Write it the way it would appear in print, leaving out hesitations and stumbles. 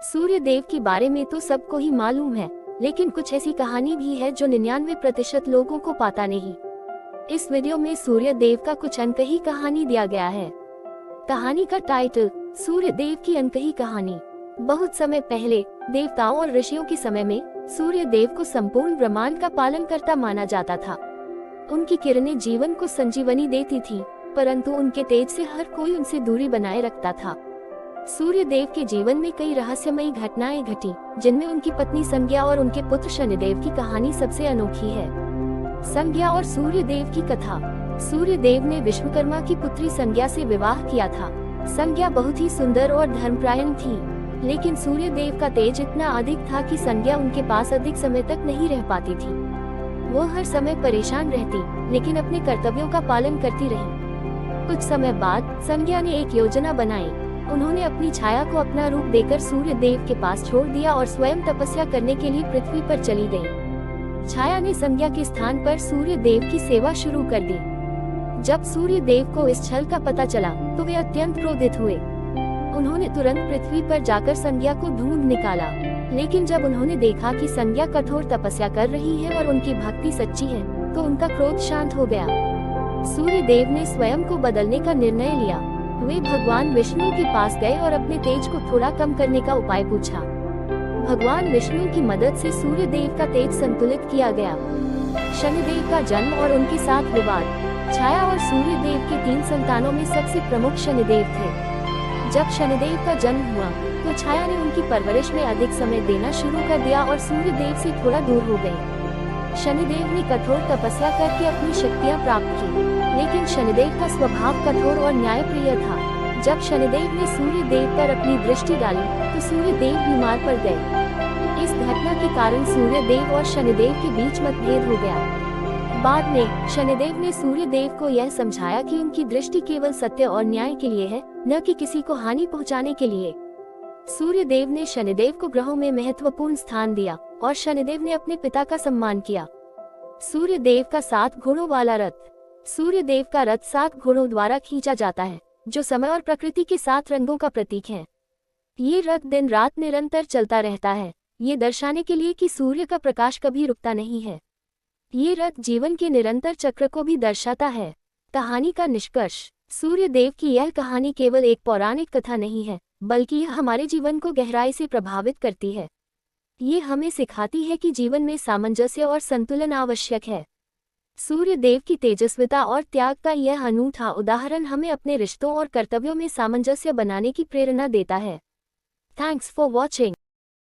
सूर्य देव के बारे में तो सबको ही मालूम है, लेकिन कुछ ऐसी कहानी भी है जो 99% लोगों को पता नहीं। इस वीडियो में सूर्य देव का कुछ अनकही कहानी दिया गया है। कहानी का टाइटल सूर्य देव की अनकही कहानी। बहुत समय पहले देवताओं और ऋषियों के समय में सूर्य देव को संपूर्ण ब्रह्मांड का पालन करता माना जाता था। उनकी किरणें जीवन को संजीवनी देती थी, परंतु उनके तेज से हर कोई उनसे दूरी बनाए रखता था। सूर्य देव के जीवन में कई रहस्यमयी घटनाएं घटी, जिनमें उनकी पत्नी संज्ञा और उनके पुत्र शनिदेव की कहानी सबसे अनोखी है। संज्ञा और सूर्य देव की कथा। सूर्य देव ने विश्वकर्मा की पुत्री संज्ञा से विवाह किया था। संज्ञा बहुत ही सुंदर और धर्मपरायण थी, लेकिन सूर्य देव का तेज इतना अधिक था कि संज्ञा उनके पास अधिक समय तक नहीं रह पाती थी। वो हर समय परेशान रहती, लेकिन अपने कर्तव्यों का पालन करती रही। कुछ समय बाद संज्ञा ने एक योजना बनाई। उन्होंने अपनी छाया को अपना रूप देकर सूर्य देव के पास छोड़ दिया और स्वयं तपस्या करने के लिए पृथ्वी पर चली गई। छाया ने संज्ञा के स्थान पर सूर्य देव की सेवा शुरू कर दी। जब सूर्य देव को इस छल का पता चला तो वे अत्यंत क्रोधित हुए। उन्होंने तुरंत पृथ्वी पर जाकर संज्ञा को ढूंढ निकाला, लेकिन जब उन्होंने देखा कि संज्ञा कठोर तपस्या कर रही है और उनकी भक्ति सच्ची है, तो उनका क्रोध शांत हो गया। सूर्य देव ने स्वयं को बदलने का निर्णय लिया। वे भगवान विष्णु के पास गए और अपने तेज को थोड़ा कम करने का उपाय पूछा। भगवान विष्णु की मदद से सूर्य देव का तेज संतुलित किया गया। शनिदेव का जन्म और उनके साथ विवाद। छाया और सूर्य देव के 3 संतानों में सबसे प्रमुख शनिदेव थे। जब शनिदेव का जन्म हुआ तो छाया ने उनकी परवरिश में अधिक समय देना शुरू कर दिया और सूर्य देव से थोड़ा दूर हो गई। शनिदेव ने कठोर तपस्या करके अपनी शक्तियां प्राप्त की, लेकिन शनिदेव का स्वभाव कठोर और न्यायप्रिय था। जब शनिदेव ने सूर्य देव पर अपनी दृष्टि डाली तो सूर्य देव बीमार पड़ गए। इस घटना के कारण सूर्य देव और शनिदेव के बीच मतभेद हो गया। बाद में शनिदेव ने सूर्य देव को यह समझाया कि उनकी दृष्टि केवल सत्य और न्याय के लिए है, न कि किसी को हानि पहुंचाने के लिए। सूर्य देव ने शनिदेव को ग्रहों में महत्वपूर्ण स्थान दिया और शनिदेव ने अपने पिता का सम्मान किया। सूर्य देव का 7 घोड़ों वाला रथ। सूर्य देव का रथ 7 घोड़ों द्वारा खींचा जाता है, जो समय और प्रकृति के 7 रंगों का प्रतीक है। ये रथ दिन रात निरंतर चलता रहता है, ये दर्शाने के लिए कि सूर्य का प्रकाश कभी रुकता नहीं है। ये रथ जीवन के निरंतर चक्र को भी दर्शाता है। कहानी का निष्कर्ष। सूर्य देव की यह कहानी केवल एक पौराणिक कथा नहीं है, बल्कि यह हमारे जीवन को गहराई से प्रभावित करती है। ये हमें सिखाती है कि जीवन में सामंजस्य और संतुलन आवश्यक है। सूर्य देव की तेजस्विता और त्याग का यह अनूठा उदाहरण हमें अपने रिश्तों और कर्तव्यों में सामंजस्य बनाने की प्रेरणा देता है। Thanks for watching.